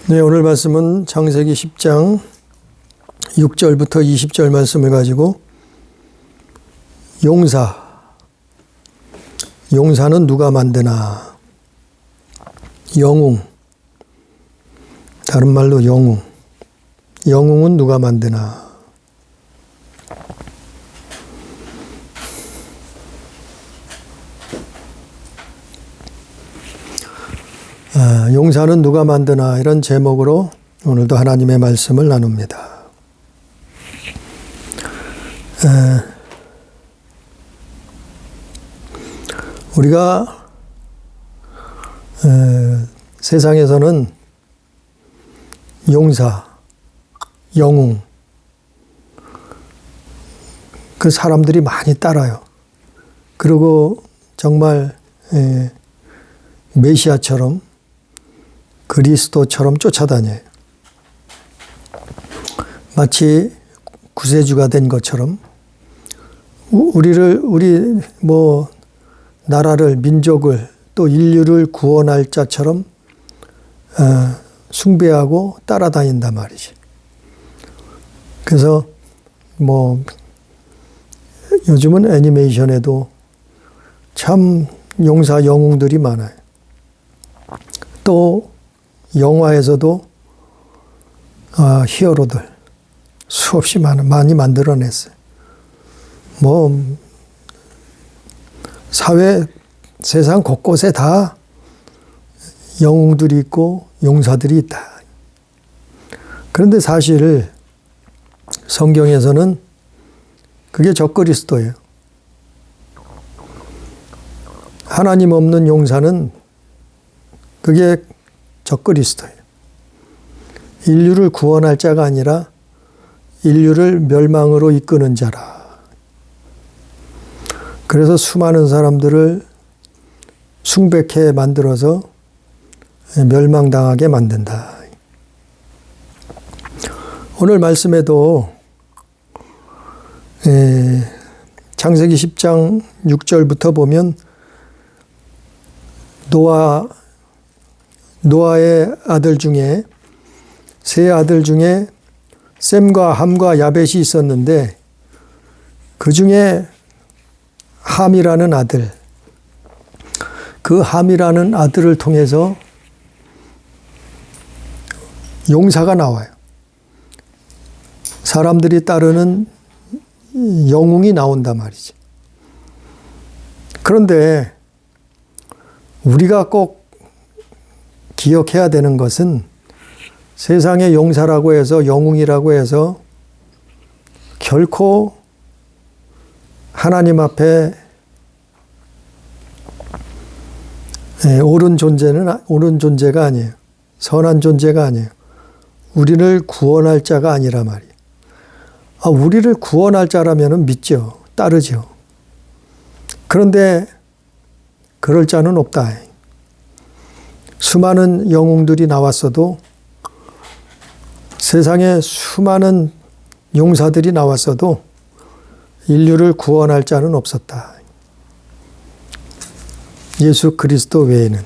네, 오늘 말씀은 창세기 10장 6절부터 20절 말씀을 가지고 용사는 누가 만드나, 영웅, 다른 말로 영웅은 누가 만드나. 용사는 누가 만드나, 이런 제목으로 오늘도 하나님의 말씀을 나눕니다. 우리가 세상에서는 용사, 영웅, 그 사람들이 많이 따라요. 그리고 정말 메시아처럼, 그리스도처럼 쫓아다녀요. 마치 구세주가 된 것처럼 우리 나라를, 민족을, 또 인류를 구원할 자처럼 숭배하고 따라다닌단 말이지. 그래서 요즘은 애니메이션에도 참 용사, 영웅들이 많아요. 또 영화에서도 히어로들 수없이 많이 만들어냈어요. 세상 곳곳에 다 영웅들이 있고 용사들이 있다. 그런데 사실 성경에서는 그게 적그리스도예요. 하나님 없는 용사는 그게 적그리스도예요. 인류를 구원할 자가 아니라 인류를 멸망으로 이끄는 자라. 그래서 수많은 사람들을 숭배케 만들어서 멸망당하게 만든다. 오늘 말씀에도 창세기 10장 6절부터 보면 노아의 아들 중에, 세 아들 중에 셈과 함과 야벳이 있었는데 그 중에 함이라는 아들, 그 함이라는 아들을 통해서 용사가 나와요. 사람들이 따르는 영웅이 나온단 말이지. 그런데 우리가 꼭 기억해야 되는 것은 세상의 용사라고 해서, 영웅이라고 해서 결코 하나님 앞에 옳은 존재가 아니에요. 선한 존재가 아니에요. 우리를 구원할 자가 아니라 말이에요. 우리를 구원할 자라면 믿죠. 따르죠. 그런데 그럴 자는 없다. 수많은 영웅들이 나왔어도, 세상에 수많은 용사들이 나왔어도 인류를 구원할 자는 없었다. 예수 그리스도 외에는.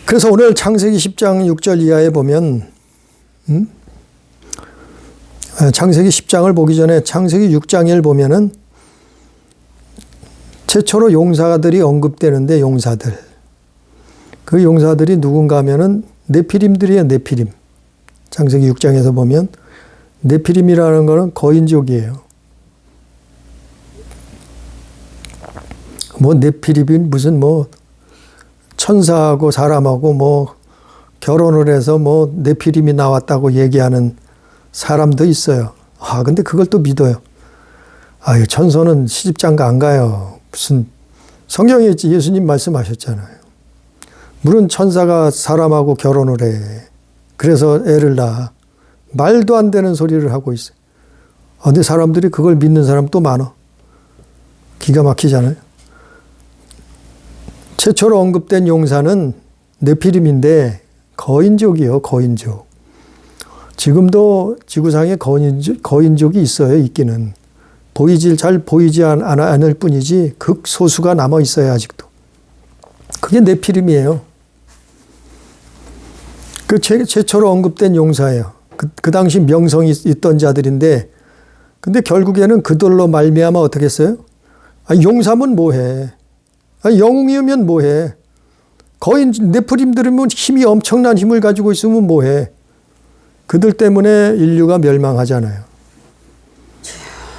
그래서 오늘 창세기 10장 6절 이하에 보면, 창세기 10장을 보기 전에 창세기 6장을 보면은 최초로 용사들이 언급되는데, 용사들. 그 용사들이 누군가 하면은 네피림들이에요, 네피림. 창세기 6장에서 보면 네피림이라는 거는 거인족이에요. 네피림이 무슨 천사하고 사람하고 결혼을 해서 네피림이 나왔다고 얘기하는 사람도 있어요. 근데 그걸 또 믿어요. 천사는 시집장가 안 가요. 무슨 성경에 예수님 말씀하셨잖아요. 물론 천사가 사람하고 결혼을 해. 그래서 애를 낳아. 말도 안 되는 소리를 하고 있어요. 근데 사람들이 그걸 믿는 사람 또 많아. 기가 막히잖아요. 최초로 언급된 용사는 네피림인데 거인족이요, 거인족. 지금도 지구상에 거인족이 있어요, 있기는. 잘 보이지 않을 뿐이지 극소수가 남아 있어요, 아직도. 그게 네피림이에요. 그 최초로 언급된 용사예요. 그 당시 명성이 있던 자들인데, 근데 결국에는 그들로 말미암아 어떻게 했어요? 용사면 뭐해? 영웅이면 뭐해? 거의 네프림들이면 힘이 엄청난 힘을 가지고 있으면 뭐해? 그들 때문에 인류가 멸망하잖아요.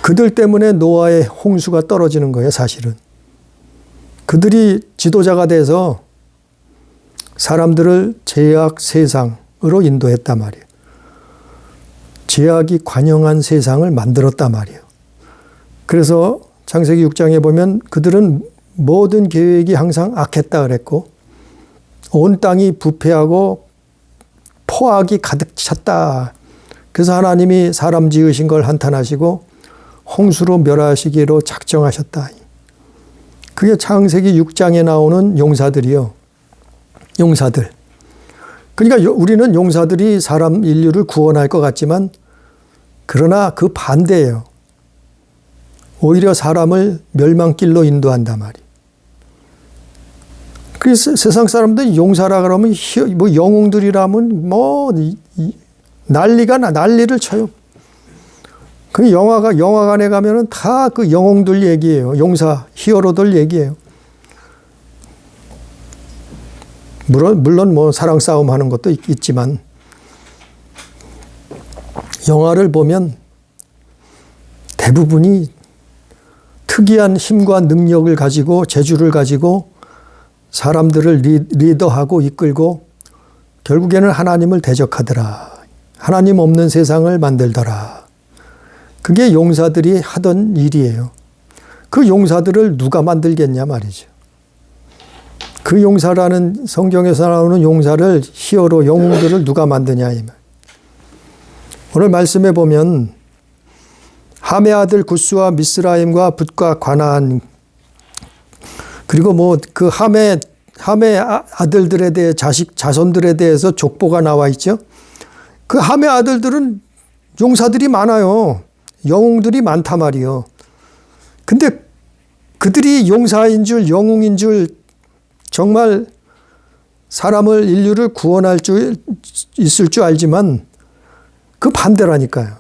그들 때문에 노아의 홍수가 떨어지는 거예요, 사실은. 그들이 지도자가 돼서 사람들을 죄악 세상으로 인도했단 말이에요. 죄악이 관영한 세상을 만들었단 말이에요. 그래서 창세기 6장에 보면 그들은 모든 계획이 항상 악했다 그랬고, 온 땅이 부패하고 포악이 가득 찼다. 그래서 하나님이 사람 지으신 걸 한탄하시고 홍수로 멸하시기로 작정하셨다. 그게 창세기 6장에 나오는 용사들이요. 용사들. 그러니까 우리는 용사들이 사람 인류를 구원할 것 같지만, 그러나 그 반대예요. 오히려 사람을 멸망길로 인도한단 말이에요. 그래서 세상 사람들이 용사라 그러면 뭐 영웅들이라면 뭐 난리를 쳐요. 그 영화관에 가면은 다 그 영웅들 얘기예요. 용사, 히어로들 얘기예요. 물론 뭐 사랑 싸움 하는 것도 있지만, 영화를 보면 대부분이 특이한 힘과 능력을 가지고, 재주를 가지고 사람들을 리더하고 이끌고 결국에는 하나님을 대적하더라. 하나님 없는 세상을 만들더라. 그게 용사들이 하던 일이에요. 그 용사들을 누가 만들겠냐 말이죠. 그 용사라는, 성경에서 나오는 용사를, 히어로, 영웅들을 누가 만드냐 이 말. 오늘 말씀에 보면 함의 아들 굿수와 미스라임과 붓과 가나안, 그리고 뭐 그 함의 아들들에 대해, 자손들에 대해서 족보가 나와 있죠. 그 함의 아들들은 용사들이 많아요. 영웅들이 많단 말이요. 근데 그들이 용사인 줄, 영웅인 줄, 정말 사람을, 인류를 구원할 줄 있을 줄 알지만 그 반대라니까요.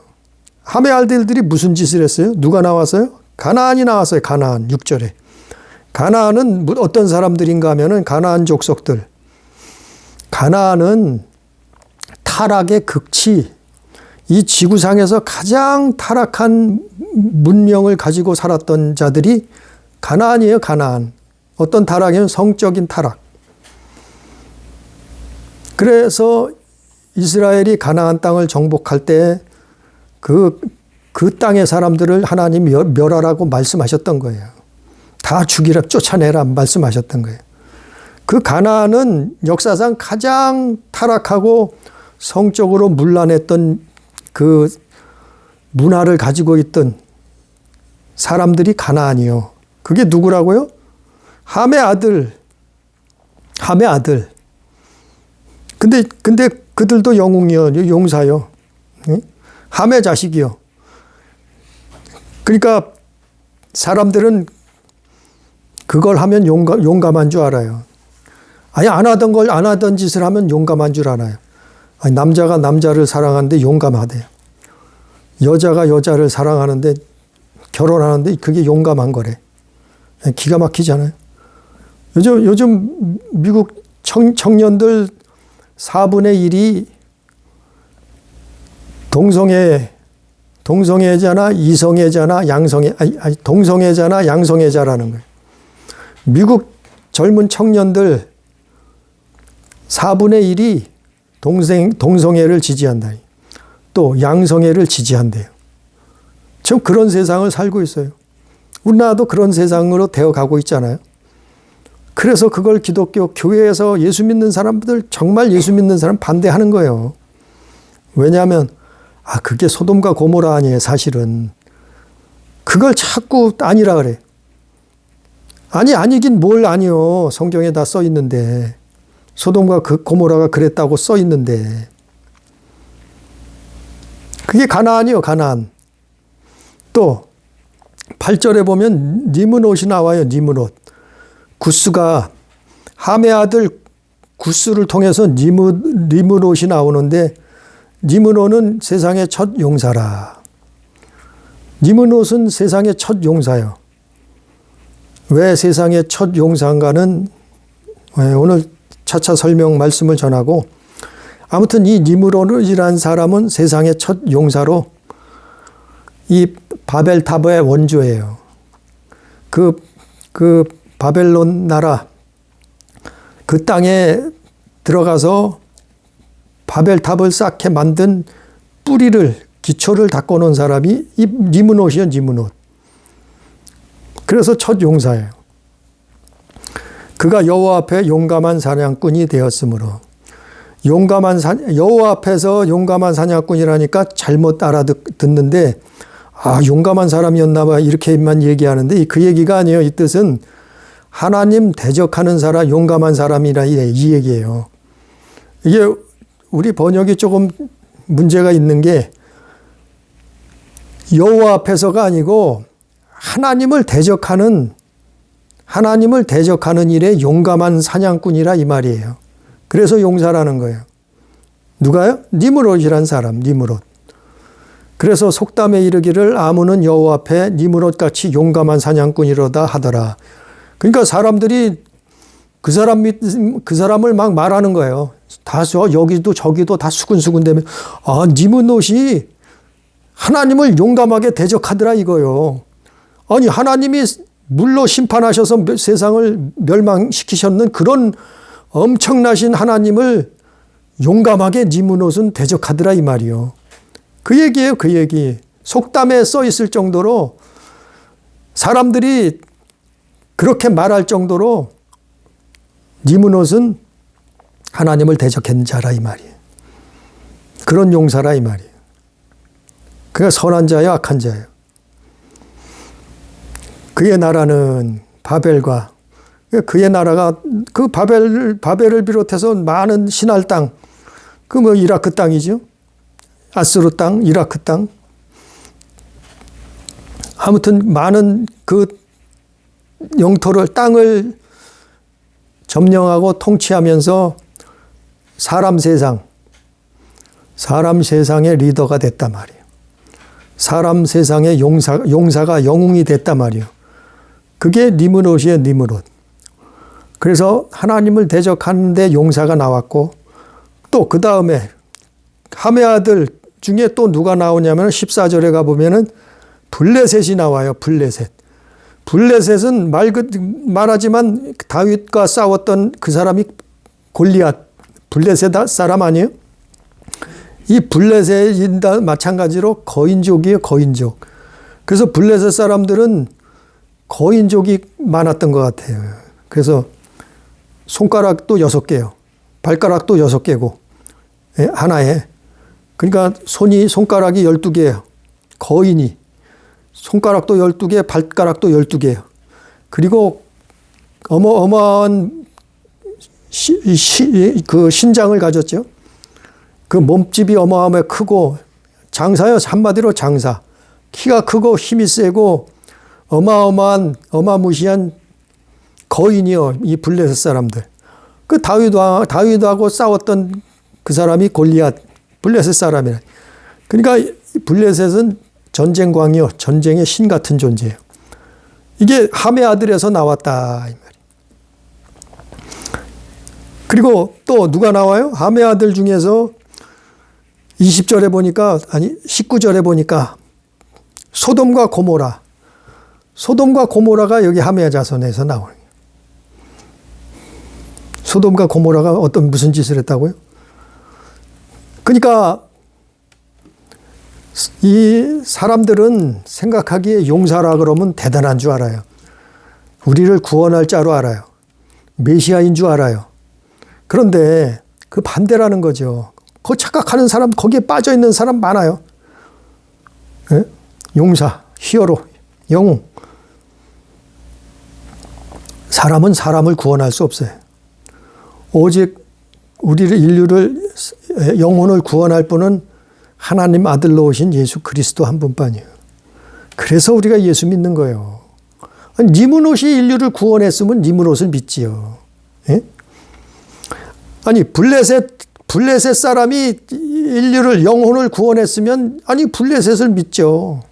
함의 아들들이 무슨 짓을 했어요? 누가 나왔어요? 가나안이 나왔어요. 가나안 6절에. 가나안은 어떤 사람들인가 하면은 가나안 족속들. 가나안은 타락의 극치, 이 지구상에서 가장 타락한 문명을 가지고 살았던 자들이 가나안이에요. 가나안. 어떤 타락이면 성적인 타락. 그래서 이스라엘이 가나안 땅을 정복할 때 그 땅의 사람들을 하나님이 멸하라고 말씀하셨던 거예요. 다 죽이라, 쫓아내라 말씀하셨던 거예요. 그 가나안은 역사상 가장 타락하고 성적으로 문란했던 그 문화를 가지고 있던 사람들이 가나안이요. 그게 누구라고요? 함의 아들. 함의 아들. 근데 그들도 영웅이요. 용사요. 함의 자식이요. 그러니까 사람들은 그걸 하면 용감한 줄 알아요. 아니, 안 하던 짓을 하면 용감한 줄 알아요. 아니, 남자가 남자를 사랑하는데 용감하대요. 여자가 여자를 사랑하는데, 결혼하는데 그게 용감한 거래. 기가 막히잖아요. 요즘 미국 청년들 4분의 1이 동성애자나 이성애자나 동성애자나 양성애자라는 거예요. 미국 젊은 청년들 4분의 1이 동성애를 지지한다. 또 양성애를 지지한대요. 지금 그런 세상을 살고 있어요. 우리나라도 그런 세상으로 되어가고 있잖아요. 그래서 그걸 기독교 교회에서 예수 믿는 사람들, 정말 예수 믿는 사람 반대하는 거예요. 왜냐하면 그게 소돔과 고모라 아니에요. 사실은 그걸 자꾸 아니라 그래. 아니긴 뭘 아니요. 성경에 다 써 있는데, 소돔과 고모라가 그랬다고 써 있는데, 그게 가나안이요. 가나안. 또 8절에 보면 니므롯이 나와요. 니므롯. 굿수가 함의 아들 구스를 통해서 니므롯이 나오는데 니므롯은 세상의 첫 용사라. 니므롯은 세상의 첫 용사요. 왜 세상의 첫 용사인가는 오늘 차차 설명 말씀을 전하고, 아무튼 이 니므롯이라는 사람은 세상의 첫 용사로 이 바벨탑의 원조예요. 그 바벨론 나라 그 땅에 들어가서 바벨탑을 쌓게 만든 뿌리를, 기초를 닦아놓은 사람이 이 니므롯이요, 니므롯. 그래서 첫 용사예요. 그가 여호와 앞에 용감한 사냥꾼이 되었으므로. 여호와 앞에서 용감한 사냥꾼이라니까 잘못 알아듣는데, 용감한 사람이었나 봐 이렇게만 얘기하는데, 그 얘기가 아니에요. 이 뜻은 하나님 대적하는 사람, 용감한 사람이라 이 얘기예요. 이게 우리 번역이 조금 문제가 있는 게, 여호와 앞에서가 아니고 하나님을 대적하는 일에 용감한 사냥꾼이라 이 말이에요. 그래서 용사라는 거예요. 누가요? 니므롯이란 사람, 니므롯. 그래서 속담에 이르기를 아무는 여호와 앞에 니므롯같이 용감한 사냥꾼이로다 하더라. 그러니까 사람들이 그 사람을 막 말하는 거예요. 다 여기도 저기도 다 수근수근대며, 니므롯이 하나님을 용감하게 대적하더라 이거요. 아니, 하나님이 물로 심판하셔서 세상을 멸망시키셨는 그런 엄청나신 하나님을 용감하게 니므롯은 대적하더라 이 말이요. 그 얘기예요, 그 얘기. 속담에 써 있을 정도로, 사람들이 그렇게 말할 정도로 니므롯은 하나님을 대적한 자라 이 말이에요. 그런 용사라 이 말이에요. 그가 선한 자예요, 악한 자예요. 그의 나라는 바벨과, 그의 나라가 그 바벨을 비롯해서 많은 신할 땅, 그 이라크 땅이죠. 아스루 땅, 이라크 땅. 아무튼 많은 그 영토를, 땅을 점령하고 통치하면서 사람 세상의 리더가 됐단 말이에요. 사람 세상의 용사가 영웅이 됐단 말이에요. 그게 니므롯이에요, 니므롯. 그래서 하나님을 대적하는데 용사가 나왔고, 또 그 다음에 함의 아들 중에 또 누가 나오냐면 14절에 가보면은 블레셋이 나와요. 블레셋은 말하지만 다윗과 싸웠던 그 사람이 골리앗, 블레셋 사람 아니에요? 이 블레셋인다 마찬가지로 거인족이에요, 거인족. 그래서 블레셋 사람들은 거인족이 많았던 것 같아요. 그래서 손가락도 6개요. 발가락도 6개고, 하나에. 그러니까 손가락이 12개예요. 거인이. 손가락도 12개, 발가락도 12개예요. 그리고 어마어마한 그 신장을 가졌죠. 그 몸집이 어마어마하게 크고, 장사요. 한마디로 장사. 키가 크고 힘이 세고 어마무시한 거인이요. 이 블레셋 사람들. 그 다윗하고 싸웠던 그 사람이 골리앗, 블레셋 사람이라. 그러니까 블레셋은 전쟁광이요. 전쟁의 신 같은 존재예요. 이게 함의 아들에서 나왔다 이 말이에요. 그리고 또 누가 나와요? 함의 아들 중에서 20절에 보니까, 19절에 보니까 소돔과 고모라가 여기 함의 자손에서 나오는 거예요. 소돔과 고모라가 무슨 짓을 했다고요? 그러니까 이 사람들은 생각하기에 용사라 그러면 대단한 줄 알아요. 우리를 구원할 자로 알아요. 메시아인 줄 알아요. 그런데 그 반대라는 거죠. 그 착각하는 사람, 거기에 빠져 있는 사람 많아요. 예? 용사, 히어로, 영웅. 사람은 사람을 구원할 수 없어요. 오직 인류를, 영혼을 구원할 분은 하나님 아들로 오신 예수 그리스도 한 분뿐이에요. 그래서 우리가 예수 믿는 거예요. 니므롯이 인류를 구원했으면 니므롯을 믿지요. 예? 아니 블레셋 사람이 인류를 영혼을 구원했으면 아니 블레셋을 믿죠.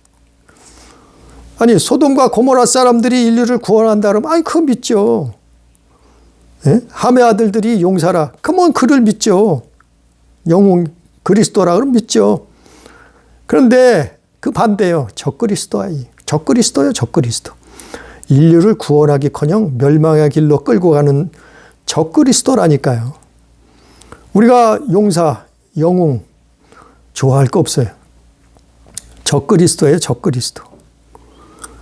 아니 소돔과 고모라 사람들이 인류를 구원한다 그러면 아니 그거 믿죠. 예? 함의 아들들이 용사라 그러면 그를 믿죠. 영웅 그리스도라 그러면 믿죠. 그런데 그 반대요. 적그리스도예요. 적그리스도. 인류를 구원하기커녕 멸망의 길로 끌고 가는 적그리스도라니까요. 우리가 용사, 영웅 좋아할 거 없어요. 적그리스도예요. 적그리스도.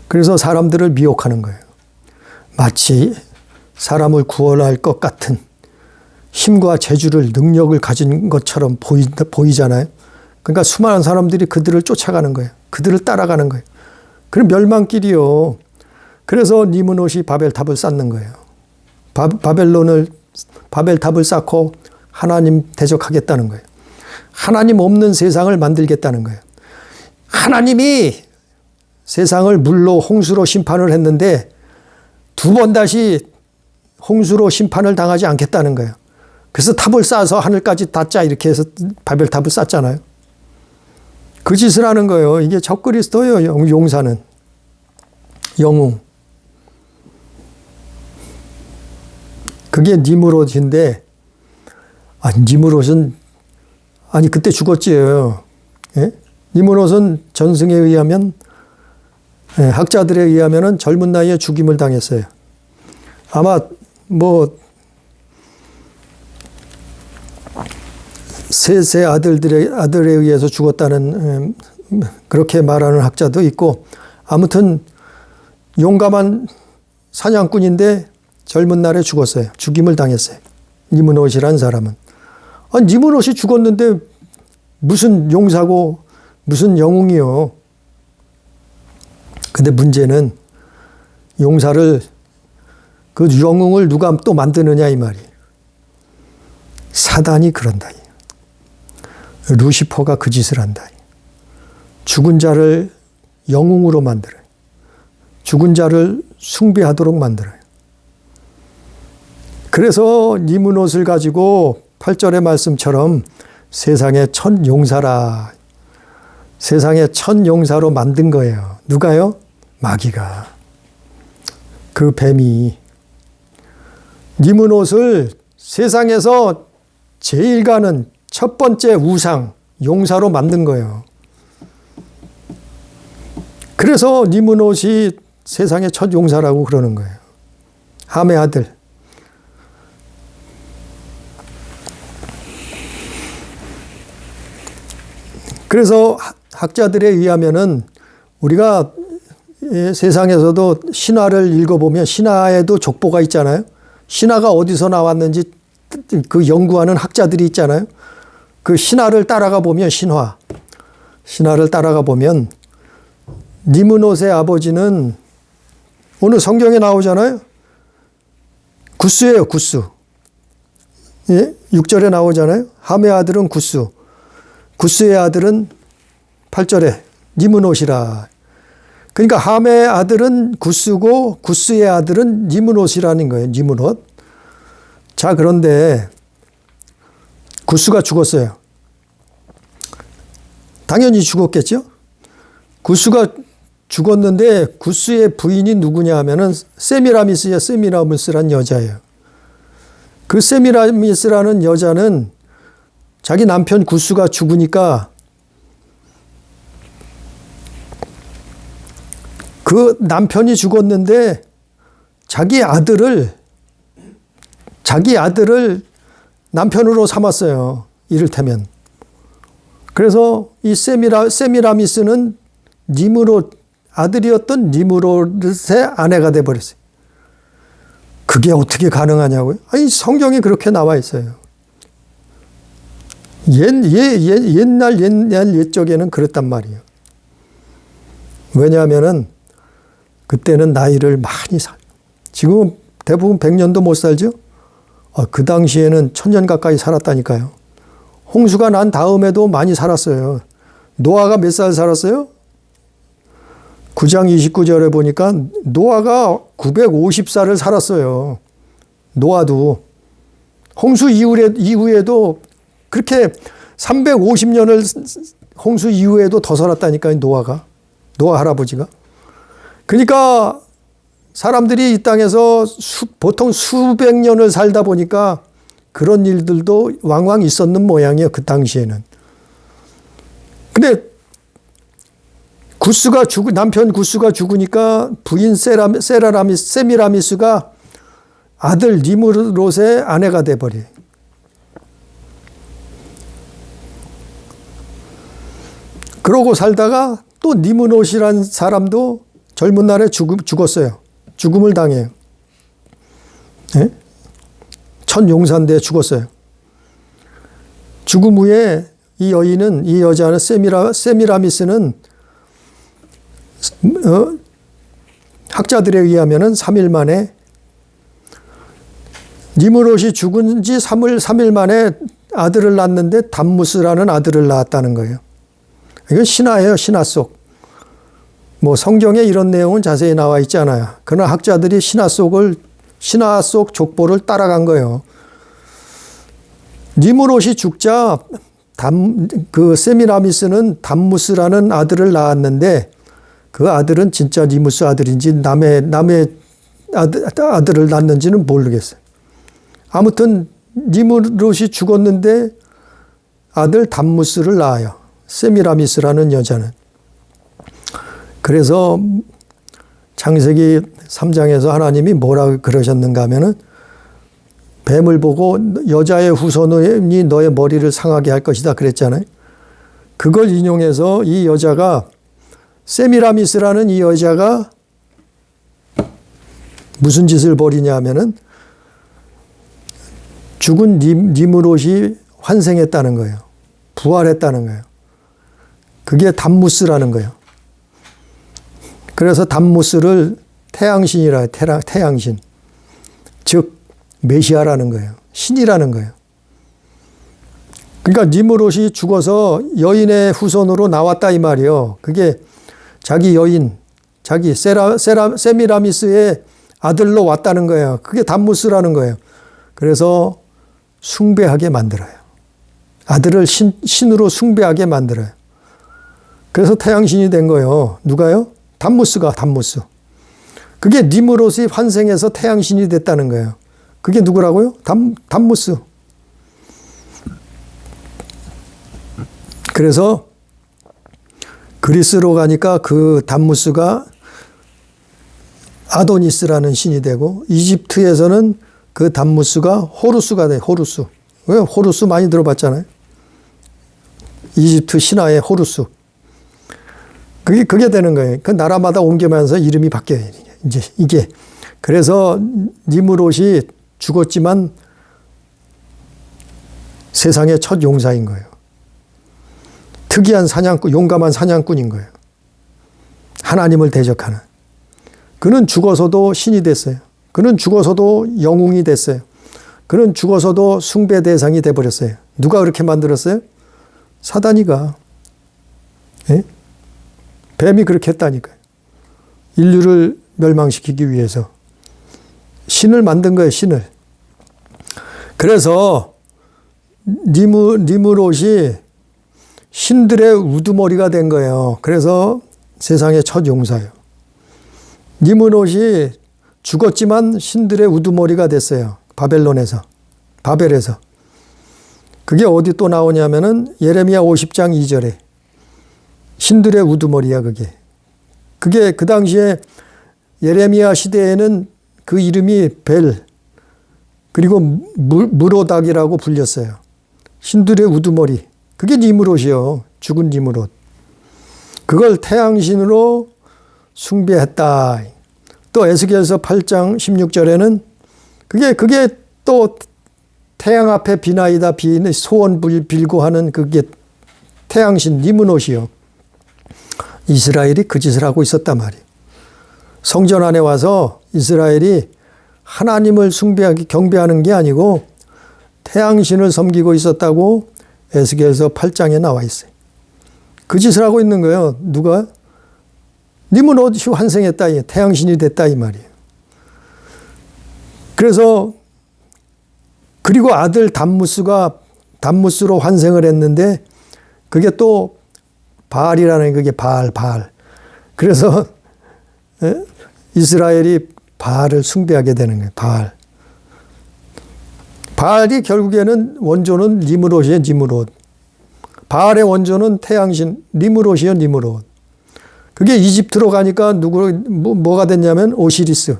그래서 사람들을 미혹하는 거예요. 마치 사람을 구원할 것 같은 힘과 재주를 능력을 가진 것처럼 보이잖아요. 그러니까 수많은 사람들이 그들을 쫓아가는 거예요. 그들을 따라가는 거예요. 그럼 멸망길이요. 그래서 니므롯이 바벨탑을 쌓는 거예요. 바벨탑을 쌓고 하나님 대적하겠다는 거예요. 하나님 없는 세상을 만들겠다는 거예요. 하나님이 세상을 물로 홍수로 심판을 했는데 두 번 다시 홍수로 심판을 당하지 않겠다는 거예요. 그래서 탑을 쌓아서 하늘까지 닿자 이렇게 해서 바벨탑을 쌓잖아요. 그 짓을 하는 거예요. 이게 적그리스도예요. 용사는. 영웅. 그게 니므롯인데 니므롯은 그때 죽었지요. 예? 니므롯은 전승에 의하면 학자들에 의하면은 젊은 나이에 죽임을 당했어요. 아마 세 아들에 의해서 죽었다는 그렇게 말하는 학자도 있고 아무튼 용감한 사냥꾼인데 젊은 날에 죽었어요. 죽임을 당했어요. 니므롯이라는 사람은. 니므롯이 죽었는데 무슨 용사고 무슨 영웅이요. 근데 문제는 용사를 그 영웅을 누가 또 만드느냐 이 말이에요. 사단이 그런다. 루시퍼가 그 짓을 한다. 죽은 자를 영웅으로 만들어요. 죽은 자를 숭배하도록 만들어요. 그래서 니므롯을 가지고 8절의 말씀처럼 세상의 첫 용사라. 세상의 첫 용사로 만든 거예요. 누가요? 마귀가. 그 뱀이 니므롯을 세상에서 제일 가는 첫 번째 우상, 용사로 만든 거예요. 그래서 니므롯이 세상의 첫 용사라고 그러는 거예요. 함의 아들. 그래서 학자들에 의하면은 우리가 세상에서도 신화를 읽어보면 신화에도 족보가 있잖아요. 신화가 어디서 나왔는지 그 연구하는 학자들이 있잖아요. 그 신화를 따라가 보면 신화를 따라가 보면 니므롯의 아버지는 오늘 성경에 나오잖아요. 굿수예요, 굿수. 예? 6절에 나오잖아요. 함의 아들은 굿수. 굿수의 아들은 8절에 니므롯이라. 그러니까 함의 아들은 굿수고 굿수의 아들은 니므롯이라는 거예요. 니므롯. 자, 그런데 굿수가 죽었어요. 당연히 죽었겠죠? 굿수가 죽었는데 굿수의 부인이 누구냐 하면은 세미라미스예요. 세미라미스란 여자예요. 그 세미라미스라는 여자는 자기 남편 굿수가 죽으니까 그 남편이 죽었는데 자기 아들을 남편으로 삼았어요. 이를테면. 그래서 이 세미라미스는 니므롯, 아들이었던 니므롯의 아내가 돼버렸어요. 그게 어떻게 가능하냐고요? 아니, 성경에 그렇게 나와 있어요. 옛날 옛적에는 그랬단 말이에요. 왜냐하면은 그때는 나이를 많이 지금은 대부분 100년도 못 살죠? 그 당시에는 1000년 가까이 살았다니까요. 홍수가 난 다음에도 많이 살았어요. 노아가 몇 살 살았어요? 9장 29절에 보니까 노아가 950살을 살았어요. 노아도. 홍수 이후에도 그렇게 350년을 홍수 이후에도 더 살았다니까요. 노아 할아버지가. 그러니까 사람들이 이 땅에서 보통 수백 년을 살다 보니까 그런 일들도 왕왕 있었는 모양이에요. 그 당시에는. 근데 남편 구스가 죽으니까 부인 세미라미스가 아들 니므롯의 아내가 돼버려요. 그러고 살다가 또 니므롯이란 사람도 젊은 날에 죽었어요. 죽음을 당해요. 네? 첫 용사인데 죽었어요. 죽음 후에 이 여자는 세미라미스는 학자들에 의하면은 3일 만에 니므롯이 죽은 지 3일 만에 아들을 낳았는데 담무스라는 아들을 낳았다는 거예요. 이건 신화예요. 신화 속. 뭐 성경에 이런 내용은 자세히 나와 있지 않아요. 그러나 학자들이 신화 속 족보를 따라간 거예요. 니므롯이 죽자 그 세미라미스는 담무스라는 아들을 낳았는데 그 아들은 진짜 니무스 아들인지 남의 아들을 낳았는지는 모르겠어요. 아무튼 니므롯이 죽었는데 아들 담무스를 낳아요. 세미라미스라는 여자는. 그래서 창세기 3장에서 하나님이 뭐라 그러셨는가 하면은 뱀을 보고 여자의 후손이 너의 머리를 상하게 할 것이다 그랬잖아요. 그걸 인용해서 이 여자가 세미라미스라는 이 여자가 무슨 짓을 벌이냐 하면은 죽은 니므롯이 환생했다는 거예요. 부활했다는 거예요. 그게 담무스라는 거예요. 그래서 담무스를 태양신이라 해요. 태양신. 즉 메시아라는 거예요. 신이라는 거예요. 그러니까 니므롯이 죽어서 여인의 후손으로 나왔다 이 말이에요. 그게 자기 여인, 세미라미스의 아들로 왔다는 거예요. 그게 담무스라는 거예요. 그래서 숭배하게 만들어요. 아들을 신으로 숭배하게 만들어요. 그래서 태양신이 된 거예요. 누가요? 담무스가. 그게 니므롯이 환생해서 태양신이 됐다는 거예요. 그게 누구라고요? 담무스. 그래서 그리스로 가니까 그 담무스가 아도니스라는 신이 되고 이집트에서는 그 담무스가 호루스가 돼요. 호루스. 왜? 호루스 많이 들어봤잖아요. 이집트 신화의 호루스. 그게 되는 거예요. 그 나라마다 옮기면서 이름이 바뀌어요. 이제 이게. 그래서 니므롯이 죽었지만 세상의 첫 용사인 거예요. 특이한 사냥꾼, 용감한 사냥꾼인 거예요. 하나님을 대적하는. 그는 죽어서도 신이 됐어요. 그는 죽어서도 영웅이 됐어요. 그는 죽어서도 숭배 대상이 돼버렸어요. 누가 그렇게 만들었어요? 사단이가. 예? 뱀이 그렇게 했다니까요. 인류를 멸망시키기 위해서. 신을 만든 거예요, 신을. 그래서 니므롯이 신들의 우두머리가 된 거예요. 그래서 세상의 첫 용사예요. 니므롯이 죽었지만 신들의 우두머리가 됐어요. 바벨에서. 그게 어디 또 나오냐면은 예레미야 50장 2절에 신들의 우두머리야 그게. 그게 그 당시에 예레미야 시대에는 그 이름이 벨 그리고 무로닥이라고 불렸어요. 신들의 우두머리. 그게 니므롯이요. 죽은 니므롯. 그걸 태양신으로 숭배했다. 또 에스겔서 8장 16절에는 그게 또 태양 앞에 비나이다 비는 소원 빌고 하는 그게 태양신 니므롯이요. 이스라엘이 그 짓을 하고 있었단 말이에요. 성전 안에 와서 이스라엘이 하나님을 경배하는 게 아니고 태양신을 섬기고 있었다고 에스겔서 8장에 나와 있어요. 그 짓을 하고 있는 거예요. 누가? 니므롯이 환생했다. 태양신이 됐다 이 말이에요. 그래서 그리고 아들 담무스로 환생을 했는데 그게 또 바알이라는 그게 바알. 그래서 이스라엘이 바알을 숭배하게 되는 거예요. 바알이 결국에는 원조는 니므롯이에요. 니므롯. 바알의 원조는 태양신 니므롯이에요. 니므롯. 그게 이집트로 가니까 뭐가 됐냐면 오시리스.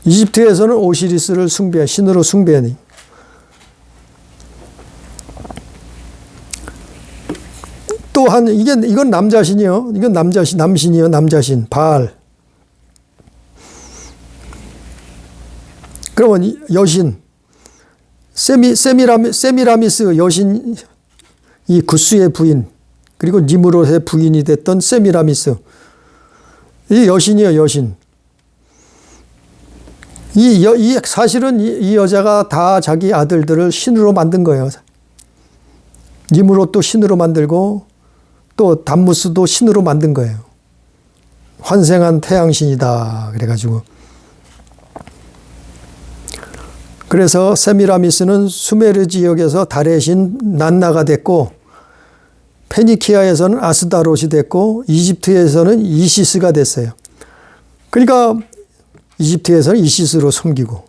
이집트에서는 오시리스를 신으로 숭배하니. 또한 이건 남자신이요. 이건 남신이요. 남자신 바알. 그러면 여신 세미라미스 여신 이 구스의 부인 그리고 니므롯의 부인이 됐던 세미라미스 이 여신이요. 여신. 사실은 이 여자가 다 자기 아들들을 신으로 만든 거예요. 니므롯도 신으로 만들고 또 담무스도 신으로 만든 거예요. 환생한 태양신이다. 그래가지고. 그래서 세미라미스는 수메르 지역에서 달의 신 난나가 됐고 페니키아에서는 아스다롯이 됐고 이집트에서는 이시스가 됐어요. 그러니까 이집트에서는 이시스로 섬기고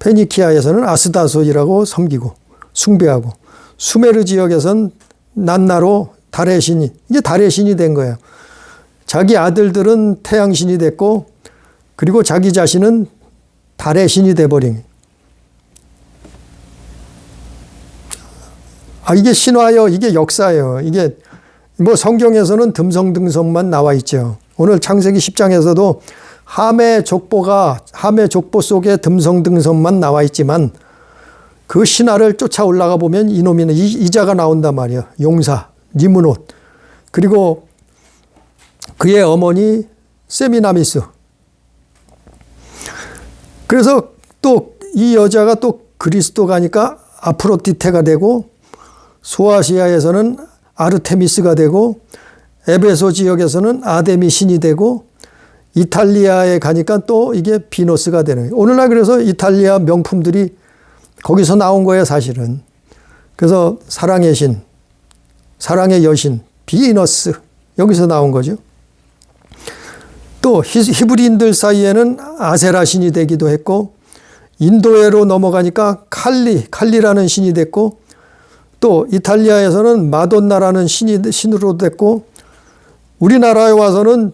페니키아에서는 아스다롯이라고 섬기고 숭배하고 수메르 지역에서는 난나로 달의 신이 이게 달의 신이 된 거예요. 자기 아들들은 태양신이 됐고 그리고 자기 자신은 달의 신이 돼버린 거예요. 이게 신화요. 이게 역사예요. 이게 뭐 성경에서는 듬성듬성만 나와 있죠. 오늘 창세기 10장에서도 함의 족보 속에 듬성듬성만 나와 있지만 그 신화를 쫓아 올라가 보면 이놈이는 이자가 나온단 말이에요. 용사, 니므롯. 그리고 그의 어머니 세미나미스. 그래서 또 이 여자가 또 그리스도 가니까 아프로디테가 되고 소아시아에서는 아르테미스가 되고 에베소 지역에서는 아데미 신이 되고 이탈리아에 가니까 또 이게 비너스가 되는 거예요. 오늘날 그래서 이탈리아 명품들이 거기서 나온 거예요, 사실은. 그래서 사랑의 신, 사랑의 여신, 비너스 여기서 나온 거죠. 또 히브리인들 사이에는 아세라 신이 되기도 했고 인도에로 넘어가니까 칼리라는 신이 됐고 또 이탈리아에서는 마돈나라는 신으로 됐고 우리나라에 와서는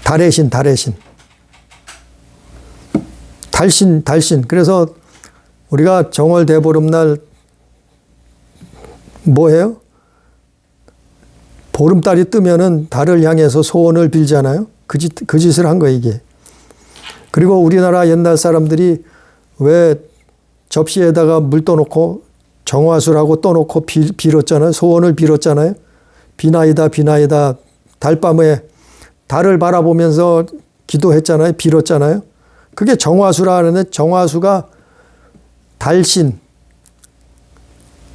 달의 신. 달신. 그래서 우리가 정월 대보름날 뭐해요? 보름달이 뜨면은 달을 향해서 소원을 빌잖아요. 그 짓을 한 거예요, 이게. 그리고 우리나라 옛날 사람들이 왜 접시에다가 물 떠놓고 정화수라고 떠놓고 빌었잖아요. 소원을 빌었잖아요. 비나이다 달밤에 달을 바라보면서 기도했잖아요. 빌었잖아요. 그게 정화수라 하는데 정화수가 달신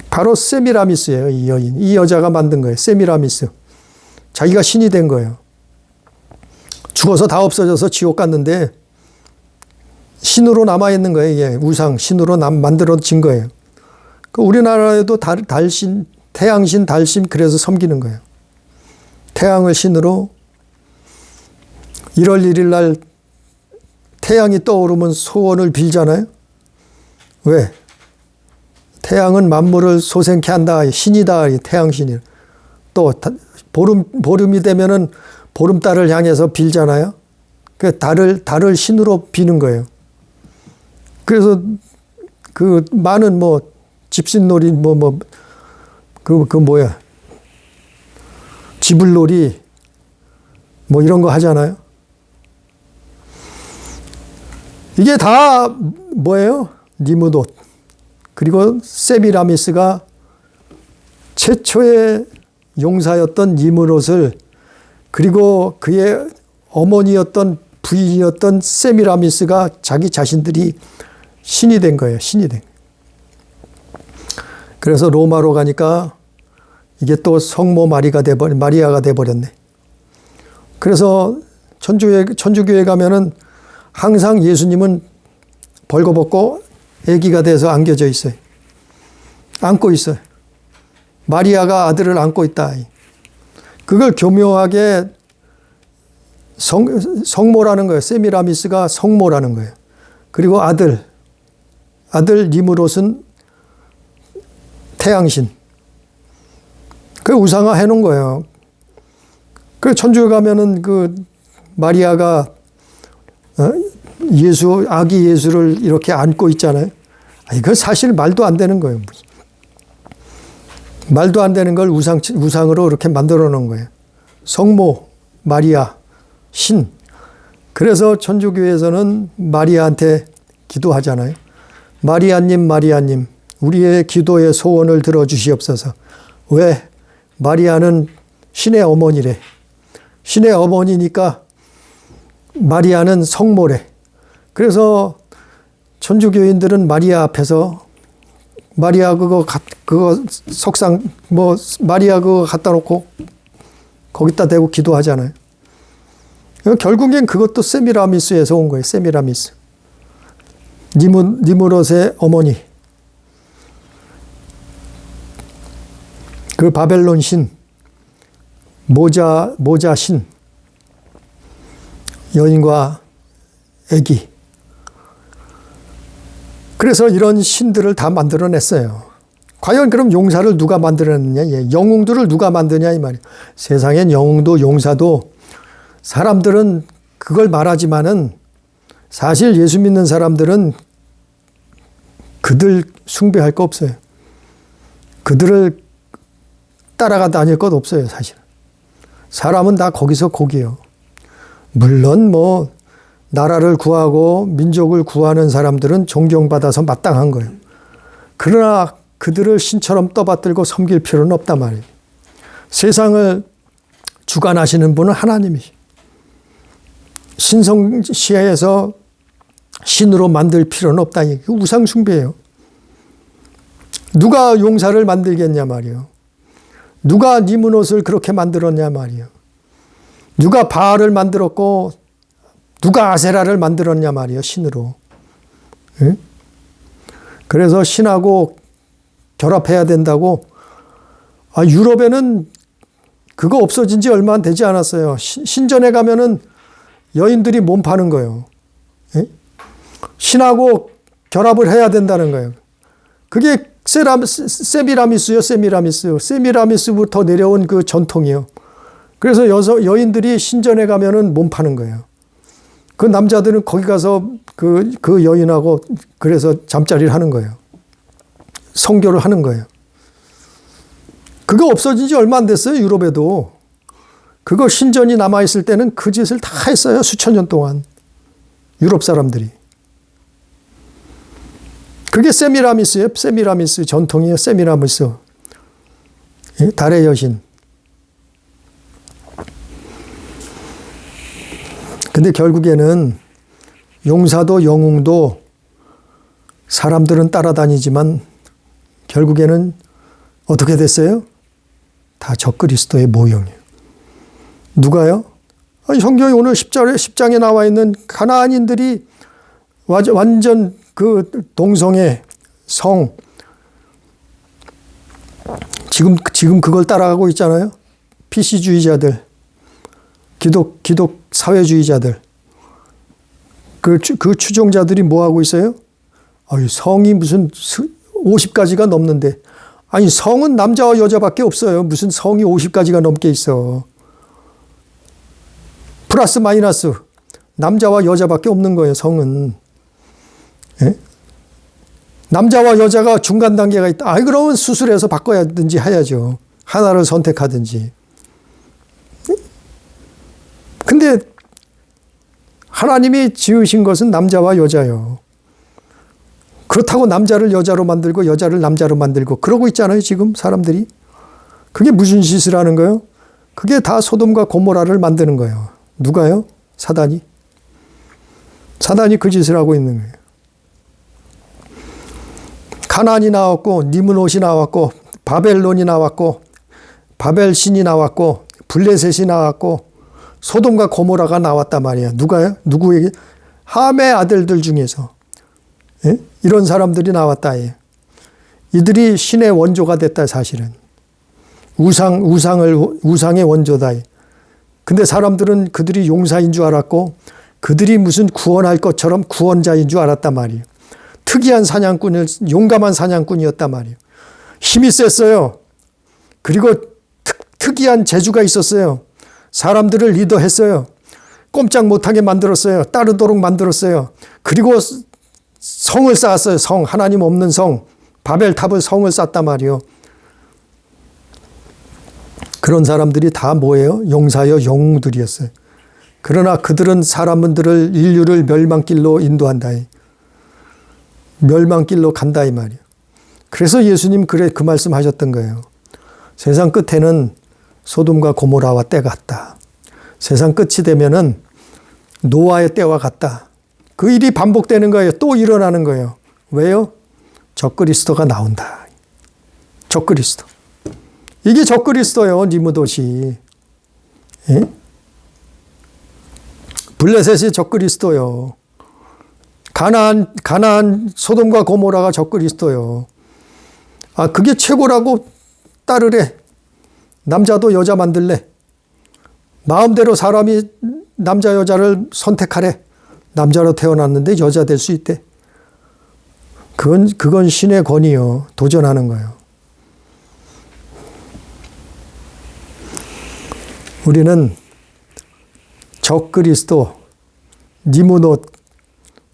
바로 세미라미스예요. 이 여인. 이 여자가 만든 거예요. 세미라미스. 자기가 신이 된 거예요. 죽어서 다 없어져서 지옥 갔는데 신으로 남아있는 거예요. 이게 우상, 신으로 만들어진 거예요. 우리나라에도 달신, 태양신, 달신 그래서 섬기는 거예요. 태양을 신으로 1월 1일 날 태양이 떠오르면 소원을 빌잖아요. 왜? 태양은 만물을 소생케 한다. 신이다. 태양신이. 또 보름이 되면은 보름달을 향해서 빌잖아요. 그 달을 신으로 비는 거예요. 그래서 그 많은 뭐 집신놀이 뭐야 지불놀이 뭐 이런 거 하잖아요. 이게 다 뭐예요? 니므롯 그리고 세미라미스가 최초의 용사였던 니므롯을 그리고 그의 어머니였던 부인이었던 세미라미스가 자기 자신들이 신이 된 거예요. 신이 된. 그래서 로마로 가니까 이게 또 성모 마리아가 돼버렸네. 그래서 천주교회 가면은 항상 예수님은 벌거벗고 아기가 돼서 안겨져 있어요. 안고 있어요. 마리아가 아들을 안고 있다. 그걸 교묘하게 성모라는 거예요. 세미라미스가 성모라는 거예요. 그리고 아들 니무롯은 태양신. 그 우상화 해놓은 거예요. 그 천주에 가면은 그 마리아가 아기 예수를 이렇게 안고 있잖아요. 이거 사실 말도 안 되는 거예요. 말도 안 되는 걸 우상으로 이렇게 만들어 놓은 거예요. 성모, 마리아, 신. 그래서 천주교에서는 마리아한테 기도하잖아요. 마리아님, 마리아님, 우리의 기도의 소원을 들어주시옵소서. 왜? 마리아는 신의 어머니래. 신의 어머니니까 마리아는 성모래. 그래서 천주교인들은 마리아 앞에서 마리아 그거 석상 마리아 그거 갖다 놓고 거기다 대고 기도하잖아요. 결국엔 그것도 세미라미스에서 온 거예요. 세미라미스. 니무롯의 어머니. 그 바벨론 신. 모자 신. 여인과 아기. 그래서 이런 신들을 다 만들어냈어요. 과연 그럼 용사를 누가 만들어냈느냐? 영웅들을 누가 만드냐 이 말이에요. 세상엔 영웅도 용사도 사람들은 그걸 말하지만은 사실 예수 믿는 사람들은 그들 숭배할 거 없어요. 그들을 따라가 다닐 것 없어요, 사실. 사람은 다 거기서 거기요. 물론 나라를 구하고 민족을 구하는 사람들은 존경받아서 마땅한 거예요. 그러나 그들을 신처럼 떠받들고 섬길 필요는 없단 말이에요. 세상을 주관하시는 분은 하나님이시죠. 신성시에서 신으로 만들 필요는 없다. 우상 숭배예요. 누가 용사를 만들겠냐 말이에요. 누가 니무롯을 그렇게 만들었냐 말이에요. 누가 바알을 만들었고 누가 아세라를 만들었냐 말이에요. 신으로. 응? 그래서 신하고 결합해야 된다고. 유럽에는 그거 없어진 지 얼마 되지 않았어요. 신전에 가면은 여인들이 몸 파는 거예요. 응? 신하고 결합을 해야 된다는 거예요. 그게 세미라미스요. 세미라미스부터 내려온 그 전통이요. 그래서 여인들이 신전에 가면은 몸 파는 거예요. 그 남자들은 거기 가서 그 여인하고 그래서 잠자리를 하는 거예요. 성교를 하는 거예요. 그거 없어진 지 얼마 안 됐어요. 유럽에도. 그거 신전이 남아있을 때는 그 짓을 다 했어요. 수천 년 동안. 유럽 사람들이. 그게 세미라미스예요. 세미라미스 전통이에요. 세미라미스. 달의 여신. 근데 결국에는 용사도 영웅도 사람들은 따라다니지만 결국에는 어떻게 됐어요? 다 적그리스도의 모형이에요. 누가요? 성경이 오늘 10장에 나와 있는 가나안인들이 완전 그 동성애 성 지금 그걸 따라가고 있잖아요. PC주의자들, 기독 사회주의자들, 그 추종자들이 뭐 하고 있어요? 성이 무슨 50가지가 넘는데, 아니 성은 남자와 여자밖에 없어요. 무슨 성이 50가지가 넘게 있어. 플러스 마이너스 남자와 여자밖에 없는 거예요. 성은. 예? 남자와 여자가 중간 단계가 있다. 그러면 수술해서 바꿔야든지 해야죠. 하나를 선택하든지. 근데 하나님이 지으신 것은 남자와 여자요. 그렇다고 남자를 여자로 만들고 여자를 남자로 만들고 그러고 있잖아요. 지금 사람들이. 그게 무슨 짓을 하는 거예요? 그게 다 소돔과 고모라를 만드는 거예요. 누가요? 사단이. 사단이 그 짓을 하고 있는 거예요. 가나안이 나왔고 니므롯이 나왔고 바벨론이 나왔고 바벨신이 나왔고 블레셋이 나왔고 소돔과 고모라가 나왔단 말이에요. 누가요? 누구에게? 함의 아들들 중에서. 예? 이런 사람들이 나왔다. 이들이 신의 원조가 됐다. 사실은 우상의 원조다. 근데 사람들은 그들이 용사인 줄 알았고 그들이 무슨 구원할 것처럼 구원자인 줄 알았단 말이에요. 특이한 용감한 사냥꾼이었단 말이에요. 힘이 셌어요. 그리고 특이한 재주가 있었어요. 사람들을 리더했어요. 꼼짝 못하게 만들었어요. 따르도록 만들었어요. 그리고 성을 쌓았어요. 하나님 없는 성, 바벨탑을 성을 쌓단 말이에요. 그런 사람들이 다 뭐예요? 용사여 영웅들이었어요. 그러나 그들은 인류를 멸망길로 인도한다. 멸망길로 간다 이 말이에요. 그래서 예수님 그 말씀하셨던 거예요. 세상 끝에는 소돔과 고모라와 때가 같다. 세상 끝이 되면은 노아의 때와 같다. 그 일이 반복되는 거예요. 또 일어나는 거예요. 왜요? 적그리스도가 나온다. 적그리스도. 이게 적그리스도예요. 니무롯이. 예? 블레셋이 적그리스도요. 가나안 소돔과 고모라가 적그리스도요. 그게 최고라고 따르래. 남자도 여자 만들래. 마음대로 사람이 남자 여자를 선택하래. 남자로 태어났는데 여자 될 수 있대. 그건 신의 권위요. 도전하는 거예요. 우리는 적그리스도, 니무롯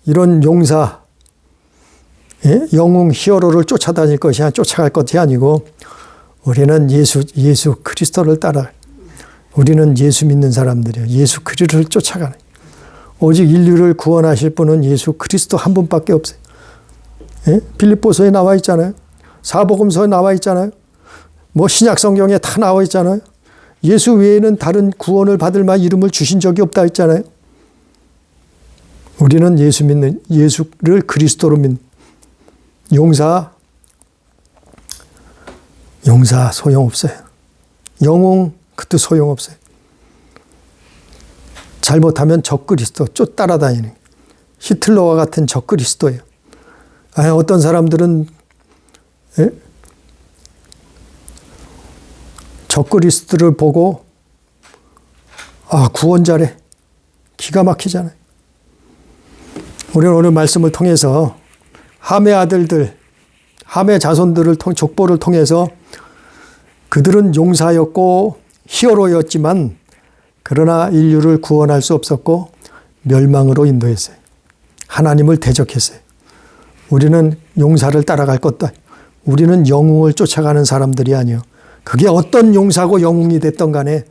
이런 용사, 영웅 히어로를 쫓아갈 것이 아니고 우리는 예수 그리스도를 따라. 우리는 예수 믿는 사람들이에요. 예수 그리스도를 쫓아가는. 오직 인류를 구원하실 분은 예수 그리스도 한 분밖에 없어요. 빌립보서에 나와 있잖아요. 사복음서에 나와 있잖아요. 신약 성경에 다 나와 있잖아요. 예수 외에는 다른 구원을 받을 만한 이름을 주신 적이 없다 했잖아요. 우리는 예수를 그리스도로 믿는 용사 소용없어요. 영웅 그것도 소용없어요. 잘못하면 적그리스도 따라다니는 히틀러와 같은 적그리스도예요. 어떤 사람들은 적그리스도를 보고 구원자래. 기가 막히잖아요. 우리는 오늘 말씀을 통해서 함의 아들들, 함의 자손들을 족보를 통해서 그들은 용사였고 히어로였지만 그러나 인류를 구원할 수 없었고 멸망으로 인도했어요. 하나님을 대적했어요. 우리는 용사를 따라갈 것도 아니고 우리는 영웅을 쫓아가는 사람들이 아니요. 그게 어떤 용사고 영웅이 됐던 간에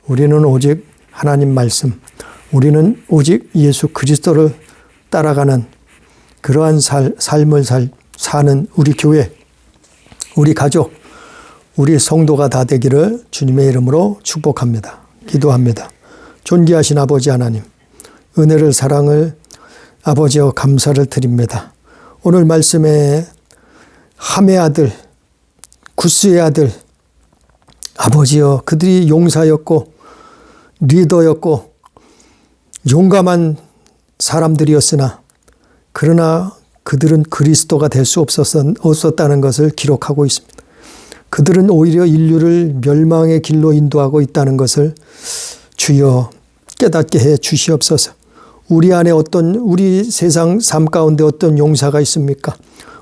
우리는 오직 하나님 말씀, 우리는 오직 예수 그리스도를 따라가는 그러한 삶을 사는 우리 교회, 우리 가족, 우리 성도가 다 되기를 주님의 이름으로 축복합니다. 기도합니다. 존귀하신 아버지 하나님, 은혜를 사랑을 아버지여 감사를 드립니다. 오늘 말씀에 함의 아들, 구스의 아들, 아버지여 그들이 용사였고 리더였고 용감한 사람들이었으나 그러나 그들은 그리스도가 될 수 없었다는 것을 기록하고 있습니다. 그들은 오히려 인류를 멸망의 길로 인도하고 있다는 것을 주여 깨닫게 해 주시옵소서. 우리 안에 우리 세상 삶 가운데 어떤 용사가 있습니까?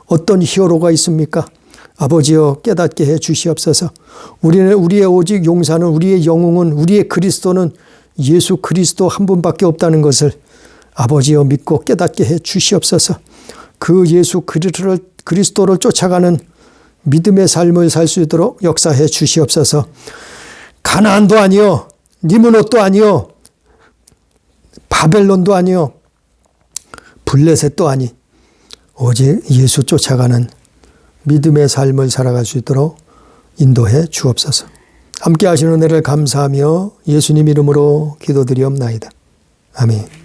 어떤 히어로가 있습니까? 아버지여 깨닫게 해 주시옵소서. 우리의 오직 용사는, 우리의 영웅은, 우리의 그리스도는 예수 그리스도 한 분밖에 없다는 것을 아버지여 믿고 깨닫게 해 주시옵소서. 그 예수 그리스도를 쫓아가는 믿음의 삶을 살 수 있도록 역사해 주시옵소서. 가나안도 아니요, 니므롯도 아니요, 바벨론도 아니요, 블레셋도 아닌 오직 예수 쫓아가는 믿음의 삶을 살아갈 수 있도록 인도해 주옵소서. 함께 하시는 은혜를 감사하며 예수님 이름으로 기도드리옵나이다. 아멘.